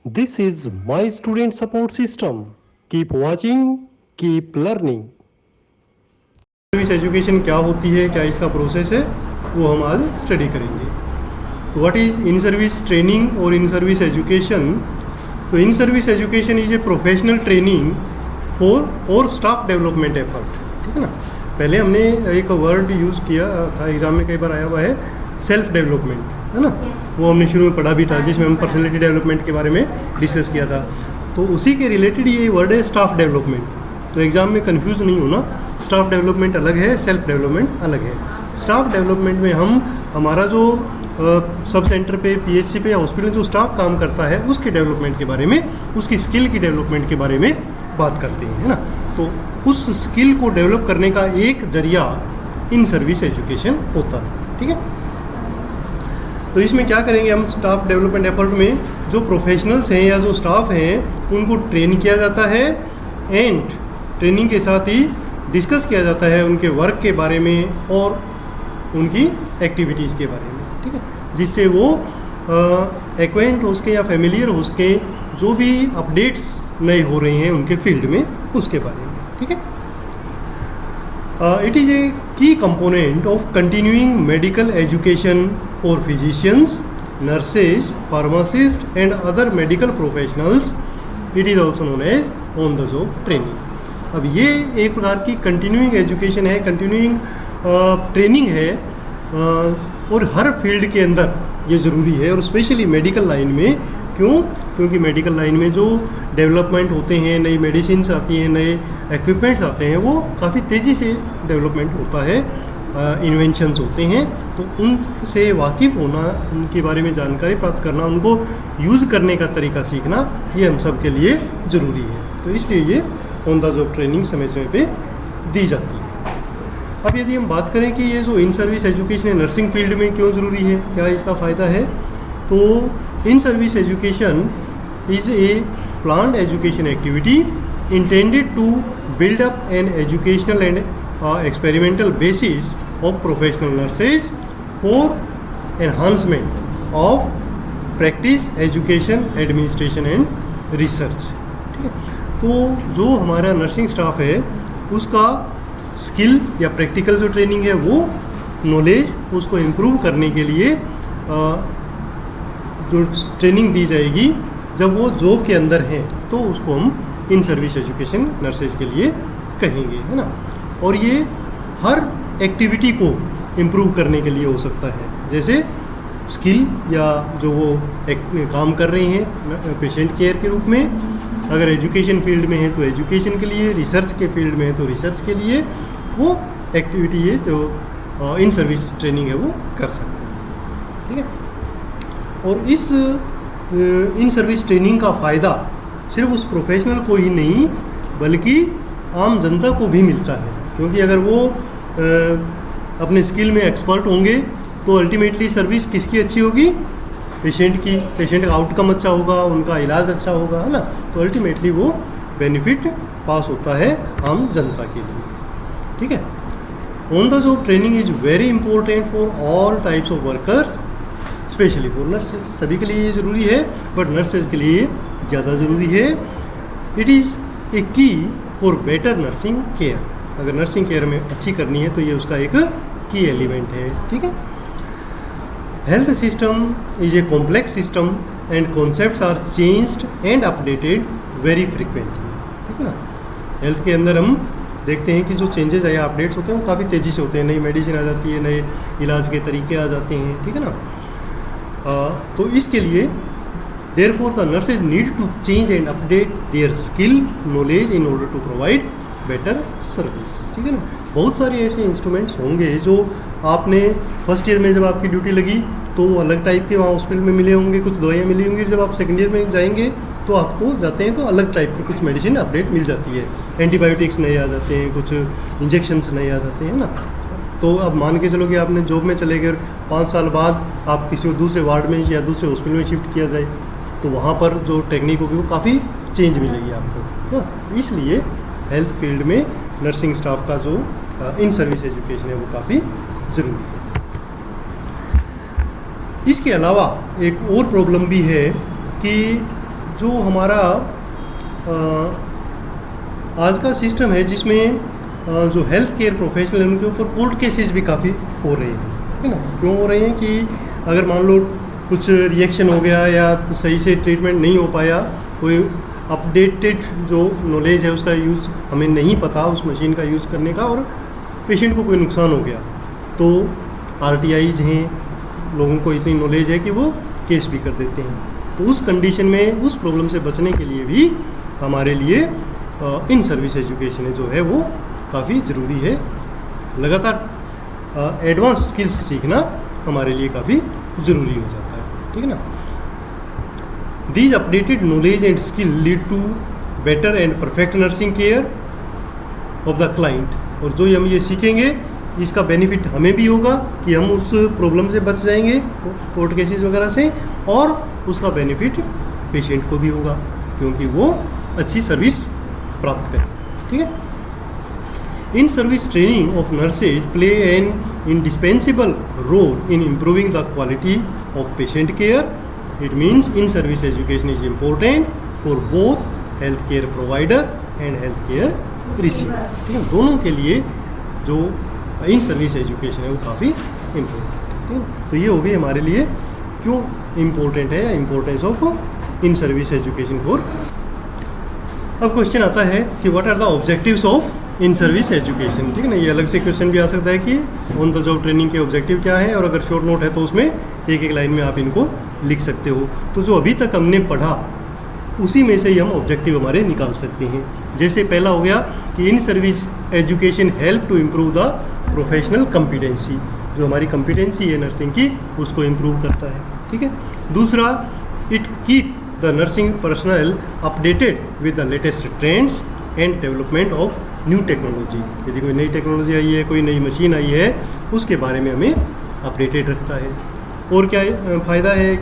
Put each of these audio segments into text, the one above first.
This is my student support system. Keep watching, keep learning. Service education क्या होती है, क्या इसका प्रोसेस है, वो हम आज स्टडी करेंगे। तो what is in service training और इन सर्विस एजुकेशन? तो in service education is a professional training for और स्टाफ डेवलपमेंट एफर्ट, ठीक है ना। पहले हमने एक वर्ड यूज़ किया था, एग्जाम में कई बार आया हुआ है, सेल्फ डेवलपमेंट, है ना। वो हमने शुरू में पढ़ा भी था, जिसमें हम पर्सनैलिटी डेवलपमेंट के बारे में डिस्कस किया था। तो उसी के रिलेटेड ये वर्ड है स्टाफ डेवलपमेंट। तो एग्ज़ाम में कंफ्यूज नहीं होना, स्टाफ डेवलपमेंट अलग है, सेल्फ डेवलपमेंट अलग है। स्टाफ डेवलपमेंट में हम हमारा जो सब सेंटर पे, पीएचसी पे या हॉस्पिटल में जो स्टाफ काम करता है उसके डेवलपमेंट के बारे में, उसकी स्किल की डेवलपमेंट के बारे में बात करते हैं, है ना। तो उस स्किल को डेवलप करने का एक जरिया इन सर्विस एजुकेशन होता है, ठीक है। तो इसमें क्या करेंगे हम, स्टाफ डेवलपमेंट एफर्ट में जो प्रोफेशनल्स हैं या जो स्टाफ हैं उनको ट्रेन किया जाता है, एंड ट्रेनिंग के साथ ही डिस्कस किया जाता है उनके वर्क के बारे में और उनकी एक्टिविटीज़ के बारे में, ठीक है, जिससे वो एक्वेंट हो सके या फेमिलियर हो सके जो भी अपडेट्स नए हो रहे हैं उनके फील्ड में, उसके बारे में, ठीक है। It is a key component of continuing medical education for physicians, nurses, pharmacist and other medical professionals. It is also known as on the job training. अब ये एक प्रकार की कंटिन्यूइंग एजुकेशन है, कंटिन्यूइंग ट्रेनिंग है, और हर फील्ड के अंदर ये ज़रूरी है, और स्पेशली मेडिकल लाइन में। क्यों? क्योंकि मेडिकल लाइन में जो डेवलपमेंट होते हैं, नई मेडिसिन्स आती हैं, नए इक्विपमेंट्स आते हैं, वो काफ़ी तेज़ी से डेवलपमेंट होता है, इन्वेंशंस होते हैं। तो उनसे वाकिफ़ होना, उनके बारे में जानकारी प्राप्त करना, उनको यूज़ करने का तरीका सीखना, ये हम सब के लिए ज़रूरी है। तो इसलिए ये ऑन द जॉब ट्रेनिंग समय समय पे दी जाती है। अब यदि हम बात करें कि ये जो इन सर्विस एजुकेशन है नर्सिंग फील्ड में क्यों ज़रूरी है, क्या इसका फ़ायदा है, तो in service education is a planned education activity intended to build up an educational and experimental basis of professional nurses for enhancement of practice, education, administration and research, ठीक है। तो जो हमारा नर्सिंग स्टाफ है उसका स्किल या practical जो training है, वो नॉलेज उसको इम्प्रूव करने के लिए जो ट्रेनिंग दी जाएगी जब वो जॉब के अंदर हैं, तो उसको हम इन सर्विस एजुकेशन नर्सेज के लिए कहेंगे, है ना। और ये हर एक्टिविटी को इम्प्रूव करने के लिए हो सकता है, जैसे स्किल या जो वो काम कर रहे हैं पेशेंट केयर के रूप में, अगर एजुकेशन फील्ड में है तो एजुकेशन के लिए, रिसर्च के फील्ड में है तो रिसर्च के लिए वो एक्टिविटी है जो इन सर्विस ट्रेनिंग है वो कर सकते हैं, ठीक है। और इस इन सर्विस ट्रेनिंग का फ़ायदा सिर्फ उस प्रोफेशनल को ही नहीं बल्कि आम जनता को भी मिलता है, क्योंकि अगर वो अपने स्किल में एक्सपर्ट होंगे तो अल्टीमेटली सर्विस किसकी अच्छी होगी, पेशेंट की, पेशेंट का आउटकम अच्छा होगा, उनका इलाज अच्छा होगा, है ना। तो अल्टीमेटली वो बेनिफिट पास होता है आम जनता के लिए, ठीक है। On the job training is very important for all types of workers, specially for nurses. सभी के लिए ये ज़रूरी है, बट नर्सेज के लिए ज़्यादा ज़रूरी है। इट इज़ ए की फॉर बेटर नर्सिंग केयर। अगर नर्सिंग केयर में अच्छी करनी है तो ये उसका एक की एलिमेंट है, ठीक है। Health system is a complex system and concepts are changed and updated very frequently, ठीक है ना। हेल्थ के अंदर हम देखते हैं कि जो चेंजेस या अपडेट्स होते हैं वो काफ़ी तेज़ी से होते हैं, नई मेडिसिन आ जाती है, नए इलाज के तरीके आ जाते हैं, ठीक है ना। तो इसके लिए therefore the nurses need to change and update their skill knowledge in order to provide better service, ठीक है ना। बहुत सारे ऐसे इंस्ट्रूमेंट्स होंगे जो आपने फर्स्ट ईयर में जब आपकी ड्यूटी लगी तो वो अलग टाइप के वहाँ हॉस्पिटल में मिले होंगे, कुछ दवाइयाँ मिली होंगी। जब आप सेकेंड ईयर में जाएंगे तो आपको जाते हैं तो अलग टाइप की कुछ मेडिसिन अपडेट मिल जाती है, एंटीबायोटिक्स नए आ जाते हैं, कुछ इंजेक्शन्स नए आ जाते हैं ना। तो अब मान के चलो कि आपने जॉब में चले गए, 5 साल बाद आप किसी दूसरे वार्ड में या दूसरे हॉस्पिटल में शिफ्ट किया जाए तो वहाँ पर जो टेक्निक होगी वो काफ़ी चेंज मिलेगी आपको, है। इसलिए हेल्थ फील्ड में नर्सिंग स्टाफ का जो इन सर्विस एजुकेशन है वो काफ़ी ज़रूरी है। इसके अलावा एक और प्रॉब्लम भी है कि जो हमारा आज का सिस्टम है जिसमें जो हेल्थ केयर प्रोफेशनल हैं उनके ऊपर कोर्ट केसेस भी काफ़ी हो रहे हैं, है ना। क्यों हो रहे हैं कि अगर मान लो कुछ रिएक्शन हो गया या सही से ट्रीटमेंट नहीं हो पाया, कोई अपडेटेड जो नॉलेज है उसका यूज़ हमें नहीं पता उस मशीन का यूज़ करने का, और पेशेंट को कोई नुकसान हो गया, तो RTIs हैं, लोगों को इतनी नॉलेज है कि वो केस भी कर देते हैं। तो उस कंडीशन में उस प्रॉब्लम से बचने के लिए भी हमारे लिए इन सर्विस एजुकेशन है जो है वो काफ़ी ज़रूरी है। लगातार एडवांस स्किल्स सीखना हमारे लिए काफ़ी ज़रूरी हो जाता है, ठीक है ना। These updated knowledge and skill lead to better and perfect nursing care of the client. और जो हम ये सीखेंगे इसका बेनिफिट हमें भी होगा कि हम उस प्रॉब्लम से बच जाएंगे कोर्ट केसेस वगैरह से, और उसका बेनिफिट पेशेंट को भी होगा क्योंकि वो अच्छी सर्विस प्राप्त करें, ठीक है। In service training of nurses play an indispensable role in improving the quality of patient care. It means in service education is important for both health care provider and health care receiver, ठीक है। दोनों के लिए जो in service education है वो काफ़ी important, ठीक है। तो ये हो गई हमारे लिए क्यों इम्पोर्टेंट है, importance of in service education for. अब क्वेश्चन आता है कि what are the objectives of in service education, ठीक है ना। ये अलग से क्वेश्चन भी आ सकता है कि ऑन द जॉब ट्रेनिंग के ऑब्जेक्टिव क्या है, और अगर शॉर्ट नोट है तो उसमें एक एक लाइन में आप इनको लिख सकते हो। तो जो अभी तक हमने पढ़ा उसी में से ही हम ऑब्जेक्टिव हमारे निकाल सकते हैं। जैसे पहला हो गया कि in service education help to improve the professional competency, जो हमारी कॉम्पिटेंसी है नर्सिंग की उसको इम्प्रूव करता है, ठीक है। दूसरा, it keep the nursing personal updated with the latest trends and development of new technology. यदि कोई नई टेक्नोलॉजी आई है, कोई नई मशीन आई है, उसके बारे में हमें अपडेटेड रखता है। और क्या फ़ायदा है,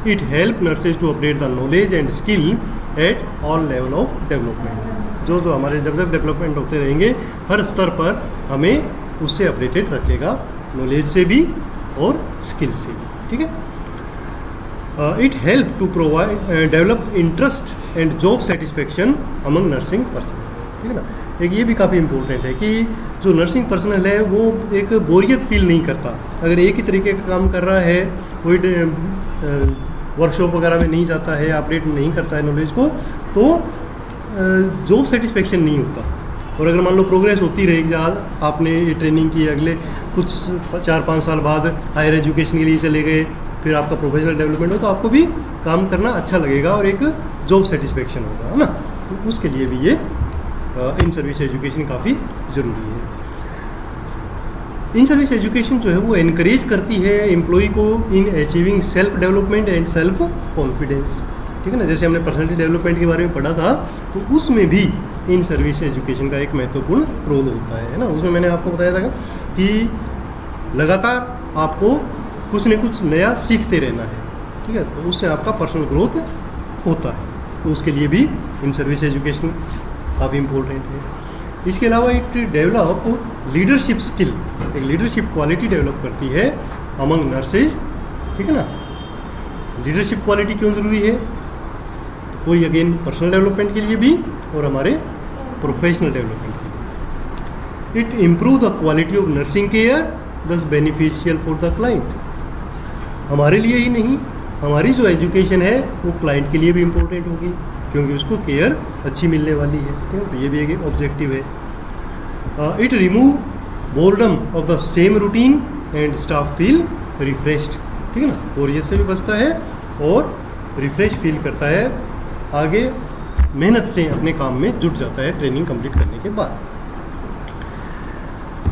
it help nurses to update the knowledge and skill at all level of development. जो जो हमारे जब जब डेवलपमेंट होते रहेंगे हर स्तर पर हमें उससे अपडेटेड रखेगा, नॉलेज से भी और स्किल से भी, ठीक है। It help to provide develop interest and job satisfaction among nursing person, ठीक है ना। एक ये भी काफ़ी इम्पोर्टेंट है कि जो नर्सिंग पर्सनल है वो एक बोरियत फील नहीं करता। अगर एक ही तरीके का काम कर रहा है, कोई वर्कशॉप वगैरह में नहीं जाता है, अपडेट नहीं करता है नॉलेज को, तो जॉब सेटिस्फेक्शन नहीं होता। और अगर मान लो प्रोग्रेस होती रहेगी, आज आपने ये ट्रेनिंग की, अगले कुछ 4-5 साल बाद हायर एजुकेशन के लिए चले गए, फिर आपका प्रोफेशनल डेवलपमेंट हो, तो आपको भी काम करना अच्छा लगेगा और एक जॉब सेटिस्फेक्शन होगा, है ना। तो उसके लिए भी ये इन सर्विस एजुकेशन काफ़ी ज़रूरी है। इन सर्विस एजुकेशन जो है वो एनकरेज करती है एम्प्लॉय को in achieving self development and self confidence, ठीक है ना। जैसे हमने पर्सनैलिटी डेवलपमेंट के बारे में पढ़ा था, तो उसमें भी इन सर्विस एजुकेशन का एक महत्वपूर्ण रोल होता है ना। उसमें मैंने आपको बताया था कि लगातार आपको कुछ न कुछ नया सीखते रहना है, ठीक है। तो उससे आपका पर्सनल ग्रोथ होता है, तो उसके लिए भी इन सर्विस एजुकेशन काफ़ी इम्पोर्टेंट है। इसके अलावा इट डेवलप लीडरशिप स्किल, एक लीडरशिप क्वालिटी डेवलप करती है अमंग नर्सेज, ठीक है ना। लीडरशिप क्वालिटी क्यों ज़रूरी है, कोई अगेन पर्सनल डेवलपमेंट के लिए भी और हमारे प्रोफेशनल डेवलपमेंट के लिए। It improve the quality of nursing care, दस बेनिफिशियल फॉर द क्लाइंट। हमारे लिए ही नहीं, हमारी जो एजुकेशन है वो क्लाइंट के लिए भी इम्पोर्टेंट होगी क्योंकि उसको केयर अच्छी मिलने वाली है, ठीक है। तो ये भी एक ऑब्जेक्टिव है। It remove boredom of the same routine and staff feel refreshed, ठीक है ना। बोरियत से भी बचता है और रिफ्रेश फील करता है, आगे मेहनत से अपने काम में जुट जाता है ट्रेनिंग कंप्लीट करने के बाद।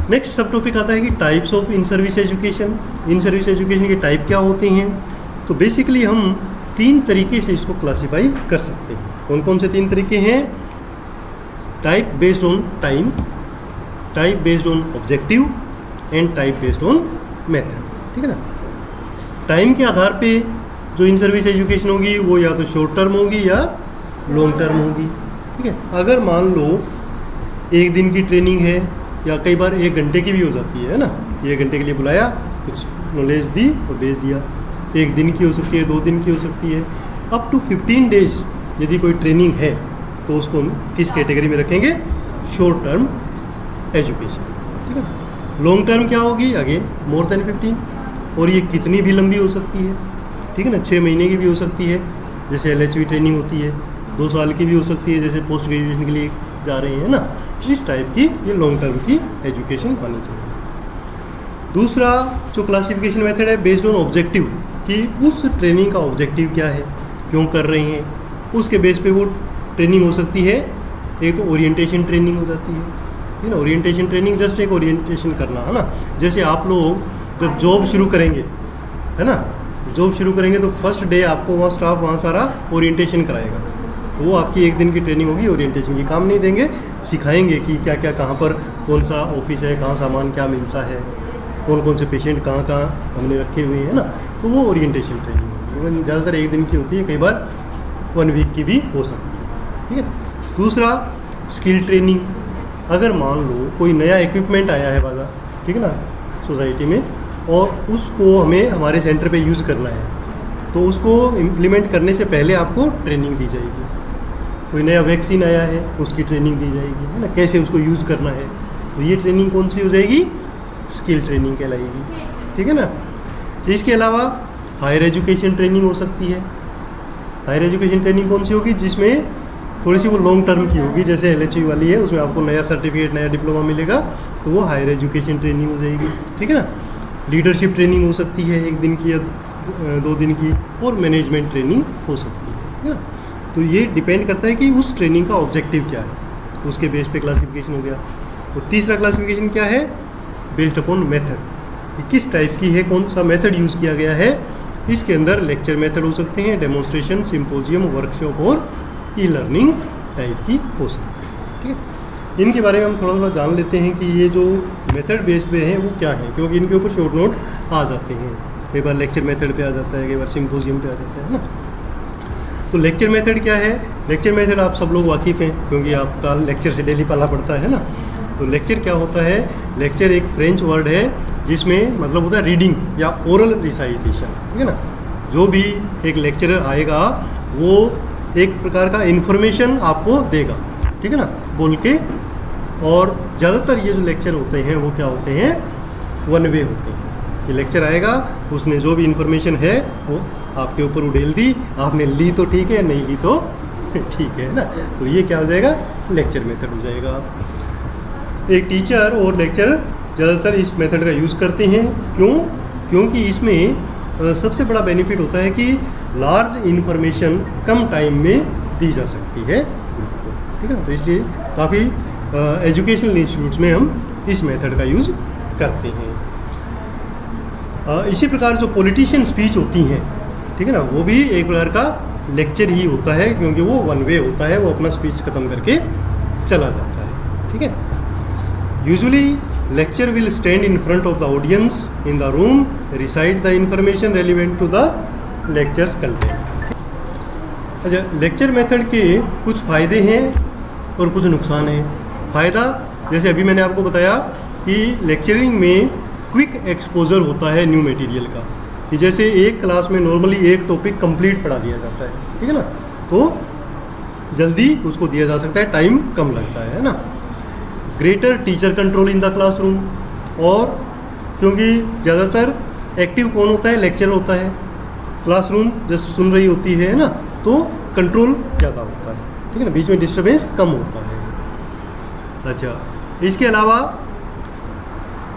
नेक्स्ट सब टॉपिक आता है कि types of in service education. In service education के टाइप क्या होते हैं, तो बेसिकली हम 3 तरीके से इसको क्लासीफाई कर सकते हैं। कौन कौन से 3 तरीके हैं, type based on time, type based on objective and type based on method, ठीक है ना। टाइम के आधार पे जो इन सर्विस एजुकेशन होगी वो या तो शॉर्ट टर्म होगी या लॉन्ग टर्म होगी, ठीक है। अगर मान लो 1 दिन की ट्रेनिंग है या कई बार 1 घंटे की भी हो जाती है ना, 1 घंटे के लिए बुलाया, कुछ नॉलेज दी और भेज दिया। 1 दिन की हो सकती है, 2 दिन की हो सकती है, अप टू 15 डेज यदि कोई ट्रेनिंग है तो उसको हम किस कैटेगरी में रखेंगे? शॉर्ट टर्म एजुकेशन, ठीक है। लॉन्ग टर्म क्या होगी? अगेन मोर देन 15, और ये कितनी भी लंबी हो सकती है, ठीक है ना। 6 महीने की भी हो सकती है जैसे LHV ट्रेनिंग होती है, 2 साल की भी हो सकती है जैसे पोस्ट ग्रेजुएशन के लिए जा रहे हैं ना। इस टाइप की ये लॉन्ग टर्म की एजुकेशन होनी चाहिए। दूसरा जो क्लासिफिकेशन मेथड है बेस्ड ऑन ऑब्जेक्टिव, कि उस ट्रेनिंग का ऑब्जेक्टिव क्या है, क्यों कर रहे हैं, उसके बेस पे वो ट्रेनिंग हो सकती है। एक तो ओरिएंटेशन ट्रेनिंग हो जाती है, ठीक है ना। ओरिएंटेशन ट्रेनिंग जस्ट एक ओरिएंटेशन करना है ना। जैसे आप लोग जब जॉब शुरू करेंगे, है ना, जॉब शुरू करेंगे तो फर्स्ट डे आपको वहाँ स्टाफ वहाँ सारा ओरिएंटेशन कराएगा, तो वो आपकी 1 दिन की ट्रेनिंग होगी ओरिएंटेशन की। काम नहीं देंगे, सिखाएंगे कि क्या क्या कहाँ पर कौन सा ऑफिस है, कहाँ सामान क्या मिलता है, कौन कौन से पेशेंट कहाँ कहाँ हमने रखे हुए हैं ना, तो वो ओरिएंटेशन ट्रेनिंग होगी। इवन ज़्यादातर 1 दिन की होती है, कई बार 1 वीक की भी हो सकती है, ठीक है। दूसरा स्किल ट्रेनिंग, अगर मान लो कोई नया इक्विपमेंट आया है बाजार, ठीक है ना, सोसाइटी में, और उसको हमें हमारे सेंटर पे यूज़ करना है, तो उसको इम्प्लीमेंट करने से पहले आपको ट्रेनिंग दी जाएगी। कोई नया वैक्सीन आया है उसकी ट्रेनिंग दी जाएगी, है ना, कैसे उसको यूज़ करना है, तो ये ट्रेनिंग कौन सी हो जाएगी? स्किल ट्रेनिंग कहलाएगी, ठीक है ना। इसके अलावा हायर एजुकेशन ट्रेनिंग हो सकती है। हायर एजुकेशन ट्रेनिंग कौन सी होगी? जिसमें थोड़ी सी वो लॉन्ग टर्म की होगी, जैसे LHV वाली है, उसमें आपको नया सर्टिफिकेट, नया डिप्लोमा मिलेगा, तो वो हायर एजुकेशन ट्रेनिंग हो जाएगी, ठीक है ना। लीडरशिप ट्रेनिंग हो सकती है 1 दिन की या 2 दिन की, और मैनेजमेंट ट्रेनिंग हो सकती है ना। तो ये डिपेंड करता है कि उस ट्रेनिंग का ऑब्जेक्टिव क्या है, उसके बेस पे क्लासिफिकेशन हो गया। और तीसरा क्लासिफिकेशन क्या है? बेस्ड अपॉन मेथड, कि किस टाइप की है, कौन सा मेथड यूज़ किया गया है। इसके अंदर लेक्चर मेथड हो सकते हैं, डेमोन्स्ट्रेशन, सिम्पोजियम, वर्कशॉप और ई-लर्निंग टाइप की हो सकती है, ठीक है। इनके बारे में हम थोड़ा थोड़ा जान लेते हैं कि ये जो मेथड बेस्ड पे हैं वो क्या है, क्योंकि इनके ऊपर शॉर्ट नोट आ जाते हैं। कई बार लेक्चर मेथड पे आ जाता है, कई बार सिम्पोजियम पे आ जाता है ना। तो लेक्चर मेथड क्या है? लेक्चर मेथड आप सब लोग वाकिफ़ हैं, क्योंकि आपका लेक्चर से डेली पढ़ना पड़ता है ना। तो लेक्चर क्या होता है? लेक्चर एक फ्रेंच वर्ड है जिसमें मतलब होता है रीडिंग या ओरल रिसाइटेशन, ठीक है ना। जो भी एक लेक्चरर आएगा वो एक प्रकार का इन्फॉर्मेशन आपको देगा, ठीक है ना, बोल के। और ज़्यादातर ये जो लेक्चर होते हैं वो क्या होते हैं? 1 वे होते हैं। ये लेक्चर आएगा, उसने जो भी इन्फॉर्मेशन है वो आपके ऊपर उड़ेल दी, आपने ली तो ठीक है, नहीं ली तो ठीक है ना। तो ये क्या हो जाएगा? लेक्चर मेथड हो जाएगा। एक टीचर और लेक्चरर ज़्यादातर इस मेथड का यूज़ करते हैं। क्यों? क्योंकि इसमें सबसे बड़ा बेनिफिट होता है कि लार्ज इन्फॉर्मेशन कम टाइम में दी जा सकती है ग्रुप को, ठीक है ना। तो इसलिए काफ़ी एजुकेशनल इंस्टीट्यूट्स में हम इस मेथड का यूज़ करते हैं। इसी प्रकार जो पॉलिटिशियन स्पीच होती हैं, ठीक है ना, वो भी एक प्रकार का लेक्चर ही होता है, क्योंकि वो 1 वे होता है, वो अपना स्पीच ख़त्म करके चला जाता है, ठीक है। Usually lecture will stand in front of the audience in the room, recite the information relevant to the lecture's content। अच्छा, लेक्चर मेथड के कुछ फ़ायदे हैं और कुछ नुकसान हैं। फ़ायदा जैसे अभी मैंने आपको बताया कि लेक्चरिंग में क्विक एक्सपोजर होता है न्यू मटेरियल का, कि जैसे एक क्लास में नॉर्मली एक टॉपिक कंप्लीट पढ़ा दिया जाता है, ठीक है ना, तो जल्दी उसको दिया जा सकता है, टाइम कम लगता है ना। Greater teacher control in the classroom, और क्योंकि ज़्यादातर एक्टिव कौन होता है? लेक्चर होता है, क्लासरूम जस्ट सुन रही होती है ना, तो कंट्रोल ज़्यादा होता है, ठीक है ना, बीच में डिस्टर्बेंस कम होता है। अच्छा, इसके अलावा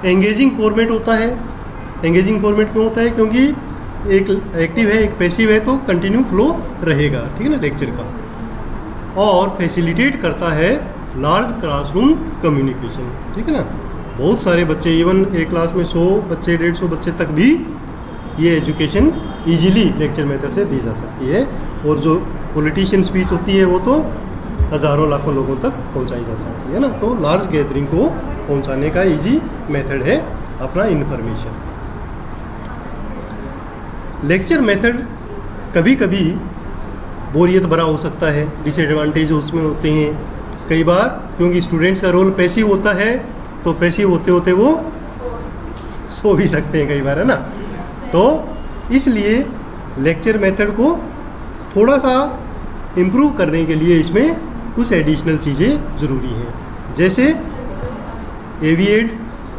एंगेजिंग फॉर्मेट होता है। एंगेजिंग फॉर्मेट क्यों होता है? क्योंकि एक एक्टिव है एक पैसिव है, तो कंटिन्यू फ्लो रहेगा, ठीक है ना, लेक्चर का। और फैसिलिटेट करता है लार्ज क्लासरूम कम्युनिकेशन, ठीक है ना। बहुत सारे बच्चे, इवन एक क्लास में 100 बच्चे 150 बच्चे तक भी ये एजुकेशन इजीली लेक्चर मेथड से दी जा सकती है। और जो पॉलिटिशियन स्पीच होती है वो तो हज़ारों लाखों लोगों तक पहुंचाई जा सकती है ना। तो लार्ज गैदरिंग को पहुंचाने का इजी मेथड है अपना इन्फॉर्मेशन। लेक्चर मेथड कभी कभी बोरियत भरा हो सकता है, डिसएडवांटेज उसमें होते हैं कई बार, क्योंकि स्टूडेंट्स का रोल पैसिव होता है, तो पैसिव होते होते वो सो भी सकते हैं कई बार, है ना। तो इसलिए लेक्चर मेथड को थोड़ा सा इम्प्रूव करने के लिए इसमें कुछ एडिशनल चीज़ें ज़रूरी हैं, जैसे AV aid,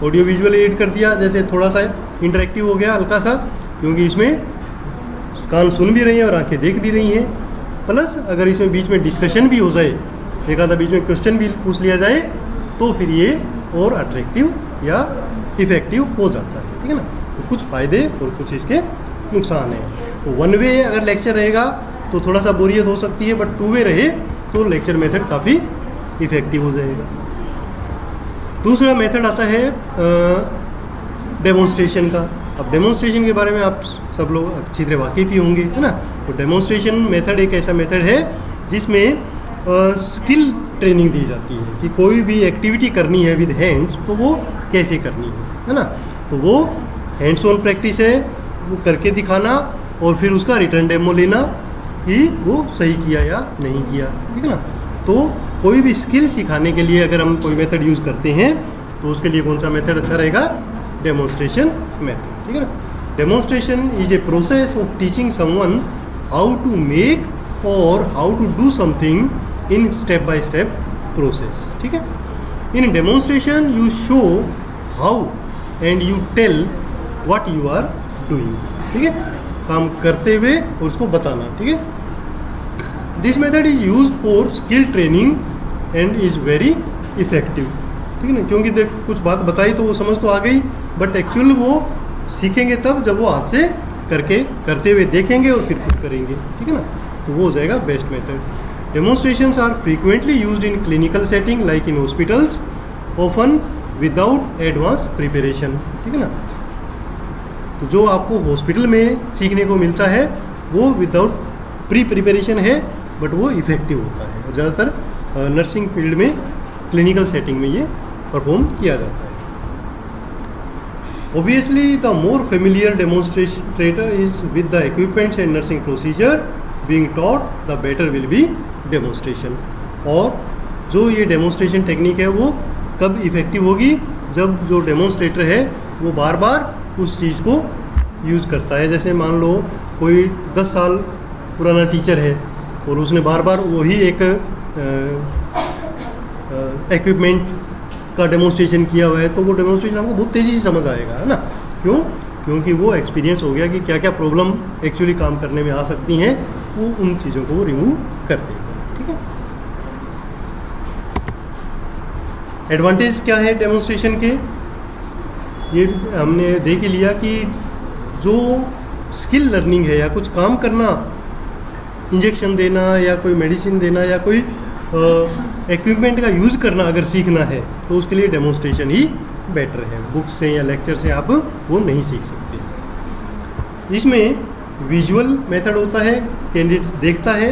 audio visual aid कर दिया, जैसे थोड़ा सा इंटरेक्टिव हो गया हल्का सा, क्योंकि इसमें कान सुन भी रही हैं और आंखें देख भी रही हैं। प्लस अगर इसमें बीच में डिस्कशन भी हो जाए, एक आधा बीच में क्वेश्चन भी पूछ लिया जाए, तो फिर ये और अट्रैक्टिव या इफ़ेक्टिव हो जाता है, ठीक है ना। तो कुछ फ़ायदे और कुछ इसके नुकसान हैं। तो वन वे अगर लेक्चर रहेगा तो थोड़ा सा बोरियत हो सकती है, बट टू वे रहे तो लेक्चर मेथड काफ़ी इफ़ेक्टिव हो जाएगा। दूसरा मेथड आता है डेमोन्स्ट्रेशन का। अब डेमोन्स्ट्रेशन के बारे में आप सब लोग अच्छी तरह वाकिफ़ ही होंगे, है ना। तो डेमोन्स्ट्रेशन मेथड एक ऐसा मेथड है जिसमें स्किल ट्रेनिंग दी जाती है कि कोई भी एक्टिविटी करनी है विद हैंड्स तो वो कैसे करनी है ना। तो वो हैंड्स ऑन प्रैक्टिस है, वो करके दिखाना और फिर उसका रिटर्न डेमो लेना कि वो सही किया या नहीं किया, ठीक है ना। तो कोई भी स्किल सिखाने के लिए अगर हम कोई मेथड यूज़ करते हैं तो उसके लिए कौन सा मेथड अच्छा रहेगा? डेमोन्स्ट्रेशन मेथड, ठीक है ना। Demonstration is a process of teaching someone how to make और how to do something in step by step process, ठीक है। In demonstration you show how and you tell what you are doing, ठीक है, काम करते हुए और उसको बताना, ठीक है। This method is used for skill training and is very effective, ठीक है ना। क्योंकि देख कुछ बात बताई तो वो समझ तो आ गई, बट एक्चुअल वो सीखेंगे तब जब वो हाथ से करते हुए देखेंगे और फिर खुद करेंगे, ठीक है ना। तो वो हो जाएगा best method. Demonstrations are frequently used in clinical setting like in hospitals, often without advance preparation, ठीक है ना। तो जो आपको हॉस्पिटल में सीखने को मिलता है वो विदाउट प्री प्रिपरेशन है, बट वो इफ़ेक्टिव होता है और ज़्यादातर नर्सिंग फील्ड में क्लिनिकल सेटिंग में ये परफॉर्म किया जाता है। Obviously, the more familiar demonstrator is with the equipments and nursing procedure being taught, the better will be demonstration. और जो ये डेमोन्स्ट्रेशन टेक्निक है वो कब इफ़ेक्टिव होगी? जब जो डेमोन्स्ट्रेटर है वो बार बार उस चीज़ को यूज़ करता है। जैसे मान लो कोई 10 साल पुराना टीचर है और उसने बार बार वही एक इक्विपमेंट का डेमोन्स्ट्रेशन किया हुआ है, तो वो डेमोन्स्ट्रेशन आपको बहुत तेज़ी से समझ आएगा, है ना। क्यों? क्योंकि वो एक्सपीरियंस हो गया कि क्या क्या प्रॉब्लम एक्चुअली काम करने में आ सकती हैं, वो उन चीज़ों को वो रिमूव कर देगा, ठीक है। एडवांटेज क्या है डेमोन्स्ट्रेशन के? ये हमने देख ही लिया कि जो स्किल लर्निंग है या कुछ काम करना, इंजेक्शन देना या कोई मेडिसिन देना या कोई इक्विपमेंट का यूज़ करना अगर सीखना है तो उसके लिए डेमोन्स्ट्रेशन ही बेटर है। बुक से या लेक्चर से आप वो नहीं सीख सकते। इसमें विजुअल मेथड होता है, कैंडिडेट देखता है,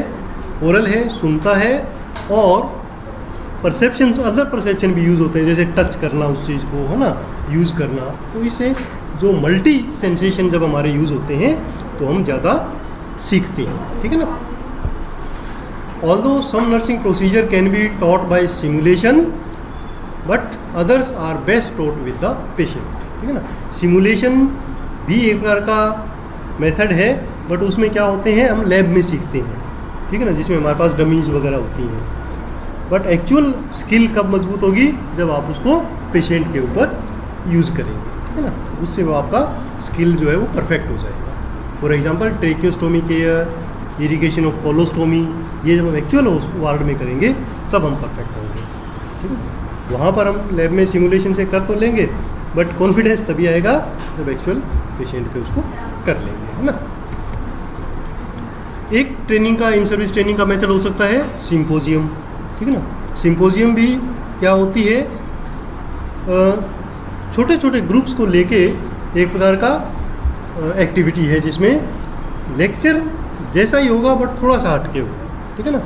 ओरल है, सुनता है, और परसेप्शन, अदर परसेप्शन भी यूज़ होते हैं, जैसे टच करना उस चीज़ को, है ना, यूज़ करना। तो इससे जो मल्टी सेंसेशन जब हमारे यूज़ होते हैं तो हम ज़्यादा सीखते हैं, ठीक है ना। Although some nursing procedure can be taught by simulation, but others are best taught with the patient, ठीक है ना। सिमुलेशन भी एक प्रकार का मेथड है, बट उसमें क्या होते हैं, हम लैब में सीखते हैं, ठीक है ना, जिसमें हमारे पास डमीज वगैरह होती हैं। बट एक्चुअल स्किल कब मजबूत होगी? जब आप उसको पेशेंट के ऊपर यूज़ करेंगे, ठीक है ना। उससे वो आपका स्किल जो है वो परफेक्ट हो जाएगा। For example tracheostomy care, irrigation of colostomy, ये जब हम एक्चुअल वार्ड में करेंगे तब हम परफेक्ट होंगे, ठीक है। वहाँ पर हम लैब में सिमुलेशन से कर तो लेंगे, बट कॉन्फिडेंस तभी आएगा जब एक्चुअल पेशेंट पे उसको कर लेंगे, है ना। एक ट्रेनिंग का, इन सर्विस ट्रेनिंग का मेथड हो सकता है सिम्पोजियम, ठीक है ना। सिम्पोजियम भी क्या होती है, छोटे छोटे ग्रुप्स को लेके एक प्रकार का एक्टिविटी है जिसमें लेक्चर जैसा ही होगा बट थोड़ा सा हटके होगा, ठीक है ना।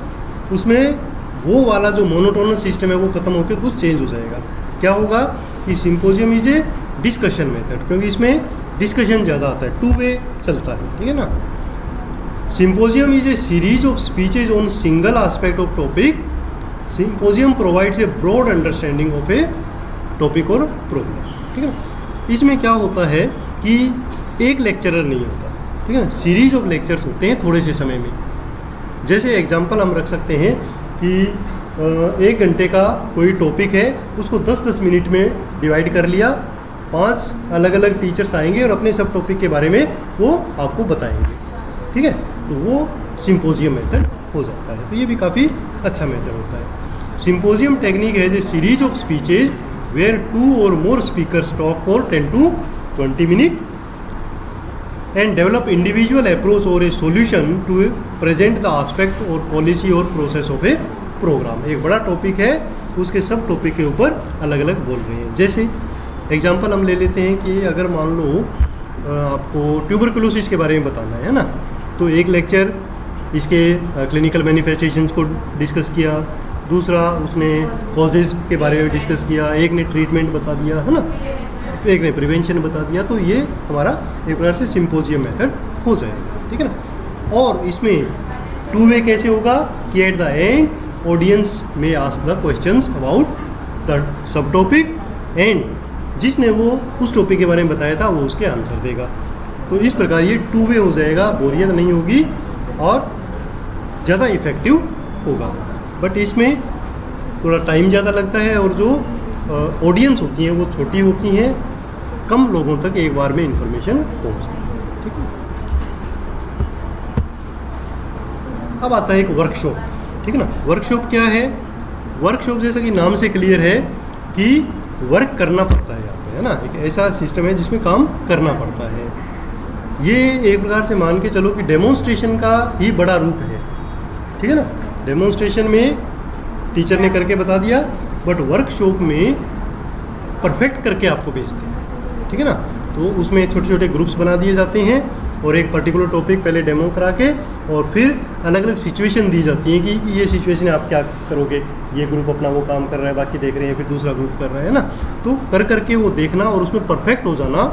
उसमें वो वाला जो मोनोटोनस सिस्टम है वो खत्म होकर कुछ चेंज हो जाएगा। क्या होगा कि symposium is A discussion method, क्योंकि इसमें डिस्कशन ज़्यादा आता है, टू वे चलता है, ठीक है ना। Symposium is a series of speeches on single aspect of topic. Symposium provides a broad understanding of a topic और प्रॉब्लम, ठीक है ना। इसमें क्या होता है कि एक लेक्चरर नहीं होता, ठीक है ना, सीरीज ऑफ लेक्चर्स होते हैं थोड़े से समय में। जैसे एग्जांपल हम रख सकते हैं कि 1 घंटे का कोई टॉपिक है, उसको 10-10 मिनट में डिवाइड कर लिया, 5 अलग अलग टीचर्स आएंगे और अपने सब टॉपिक के बारे में वो आपको बताएंगे, ठीक है। तो वो सिंपोजियम मेथड हो जाता है। तो ये भी काफ़ी अच्छा मेथड होता है। सिंपोजियम टेक्निक है series of speeches where 2 or more speakers talk for 10 to 20 minutes and develop individual approach or a solution to present the aspect or policy or process of a program। एक बड़ा topic है, उसके सब topic के ऊपर अलग अलग बोल रहे हैं। जैसे एग्जांपल हम ले लेते हैं कि अगर मान लो आपको ट्यूबरकुलोसिस के बारे में बताना है ना, तो एक लेक्चर इसके क्लिनिकल मैनिफेस्टेशंस को डिस्कस किया, दूसरा उसने कॉजेज़ के बारे में डिस्कस किया, एक ने ट्रीटमेंट बता दिया, है ना, एक ने प्रिवेंशन बता दिया। तो ये हमारा एक प्रकार से सिंपोजियम मेथड हो जाएगा, ठीक है ना। और इसमें 2 वे कैसे होगा कि एट द एंड ऑडियंस में ask the questions about the sub topic and जिसने वो उस टॉपिक के बारे में बताया था वो उसके आंसर देगा। तो इस प्रकार ये 2 वे हो जाएगा, बोरियत नहीं होगी और ज़्यादा इफ़ेक्टिव होगा। बट इसमें थोड़ा टाइम ज़्यादा लगता है और जो ऑडियंस होती हैं वो छोटी होती हैं, कम लोगों तक एक बार में इंफॉर्मेशन पहुंचती है, ठीक है। अब आता है एक वर्कशॉप, ठीक है ना। वर्कशॉप क्या है? वर्कशॉप जैसा कि नाम से क्लियर है कि वर्क करना पड़ता है यहाँ पे, है ना। एक ऐसा सिस्टम है जिसमें काम करना पड़ता है। ये एक प्रकार से मान के चलो कि डेमोन्स्ट्रेशन का ही बड़ा रूप है, ठीक है ना। डेमोन्स्ट्रेशन में टीचर ने करके बता दिया, बट वर्कशॉप में परफेक्ट करके आपको भेजते हैं, ठीक है ना। तो उसमें छोटे छोटे ग्रुप्स बना दिए जाते हैं और एक पर्टिकुलर टॉपिक पहले डेमो करा के और फिर अलग अलग सिचुएशन दी जाती हैं कि ये सिचुएशन है, आप क्या करोगे। ये ग्रुप अपना वो काम कर रहा है, बाकी देख रहे हैं, फिर दूसरा ग्रुप कर रहा है ना। तो कर करके वो देखना और उसमें परफेक्ट हो जाना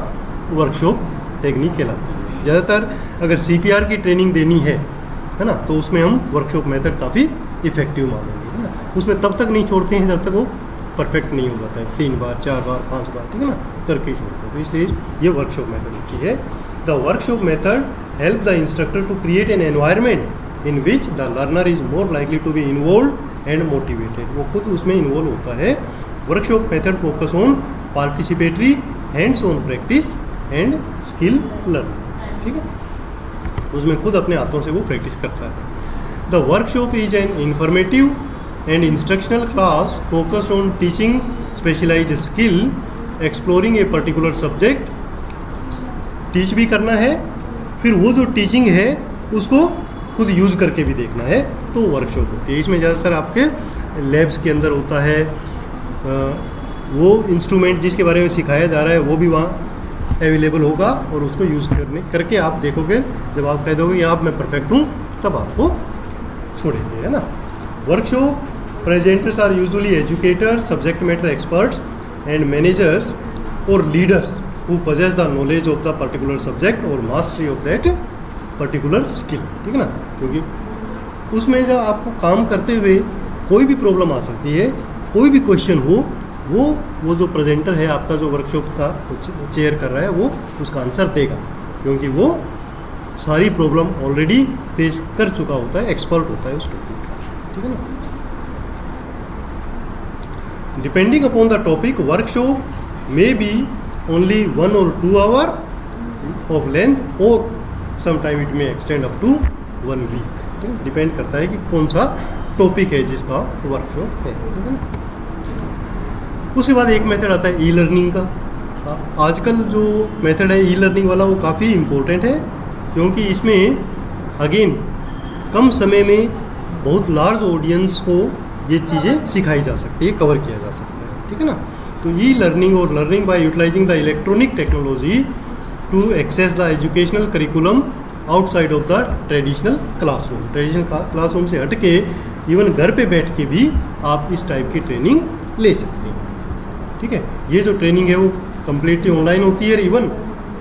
वर्कशॉप टेक्निक कहलाती है। ज़्यादातर अगर CPR की ट्रेनिंग देनी है ना, तो उसमें हम वर्कशॉप मेथड काफ़ी इफेक्टिव मानेंगे, है ना। उसमें तब तक नहीं छोड़ते हैं जब तक वो परफेक्ट नहीं हो जाता है, 3 बार 4 बार 5 बार, ठीक है ना, करके ही छोड़ते हैं। तो इसलिए ये वर्कशॉप मेथड होती है। The workshop method help the instructor to create an environment in which the learner is more likely to be involve and motivated. वो खुद उसमें इन्वॉल्व होता है। Workshop method focus on participatory, hands on practice and skill learning, ठीक है। उसमें खुद अपने हाथों से वो प्रैक्टिस करता है। The workshop is an informative and instructional class focused on teaching specialized skill, exploring a particular subject. Teach भी करना है, फिर वो जो टीचिंग है उसको खुद यूज़ करके भी देखना है, तो वर्कशॉप होती है। इसमें ज़्यादातर आपके लैब्स के अंदर होता है, वो इंस्ट्रूमेंट जिसके बारे में सिखाया जा रहा है वो भी वहाँ अवेलेबल होगा और उसको यूज़ करके आप देखोगे। जब आप कह दोगे यहाँ मैं परफेक्ट हूँ, तब आपको छोड़ेंगे, है ना। Workshop presenters are usually educators, subject matter experts and managers और leaders who possess the knowledge of the particular subject or mastery of that particular skill, ठीक है ना। क्योंकि उसमें जब आपको काम करते हुए कोई भी प्रॉब्लम आ सकती है, कोई भी क्वेश्चन हो, वो जो प्रेजेंटर है आपका, जो वर्कशॉप का चेयर कर रहा है, वो उसका आंसर देगा, क्योंकि वो सारी प्रॉब्लम ऑलरेडी फेस कर चुका होता है, एक्सपर्ट होता है उस टॉपिक का, ठीक है ना। Depending upon the topic, workshop may be only 1 or 2 hour of length or sometime it may extend up to 1 week, ठीक है। डिपेंड करता है कि कौन सा टॉपिक है जिसका वर्कशॉप है, ठीक है ना। उसके बाद एक मेथड आता है ई लर्निंग का। आजकल जो मेथड है ई लर्निंग वाला, वो काफ़ी इम्पोर्टेंट है, क्योंकि इसमें अगेन कम समय में बहुत लार्ज ऑडियंस को ये चीज़ें सिखाई जा सकती है, कवर किया जा सकता है, ठीक है ना। तो ई लर्निंग और learning by utilizing the electronic technology to access the educational curriculum outside of the traditional classroom. Traditional classroom से हट के इवन घर पे बैठ के भी आप इस टाइप की ट्रेनिंग ले सकते हैं, ठीक है। ये जो ट्रेनिंग है वो कम्प्लीटली ऑनलाइन होती है। इवन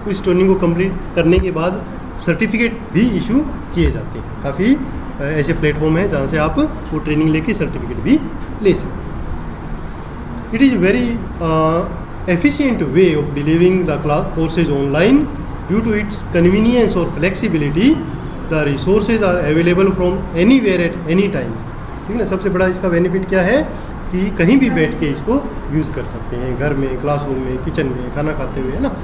इस ट्रेनिंग को कंप्लीट करने के बाद सर्टिफिकेट भी इशू किए जाते हैं। काफ़ी ऐसे प्लेटफॉर्म हैं जहाँ से आप वो ट्रेनिंग लेके सर्टिफिकेट भी ले सकते हैं। It is very efficient way of delivering the class courses online due to its convenience or flexibility the resources are available from anywhere at any time. ठीक है ना, सबसे बड़ा इसका बेनिफिट क्या है कि कहीं भी बैठ के इसको यूज़ कर सकते हैं, घर में, क्लासरूम में, किचन में, खाना खाते हुए, है ना,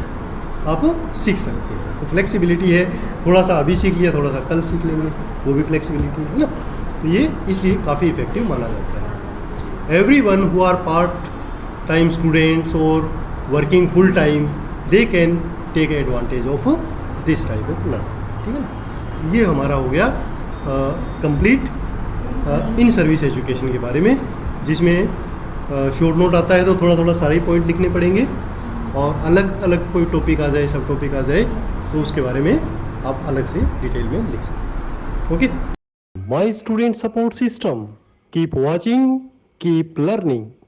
आप सीख सकते हैं। तो फ्लेक्सिबिलिटी है, थोड़ा सा अभी सीख लिया, थोड़ा सा कल सीख लेंगे, वो भी फ्लेक्सिबिलिटी है ना। तो ये इसलिए काफ़ी इफेक्टिव माना जाता है। Everyone who are part time students और working full time, they can take advantage of this type of learning. ठीक है ना, ये हमारा हो गया कंप्लीट इन सर्विस एजुकेशन के बारे में, जिसमें शॉर्ट नोट आता है तो थोड़ा थोड़ा सारे पॉइंट लिखने पड़ेंगे, और अलग अलग कोई टॉपिक आ जाए, सब टॉपिक आ जाए, तो उसके बारे में आप अलग से डिटेल में लिख सकते हैं। Okay, My student support system. Keep watching, keep learning.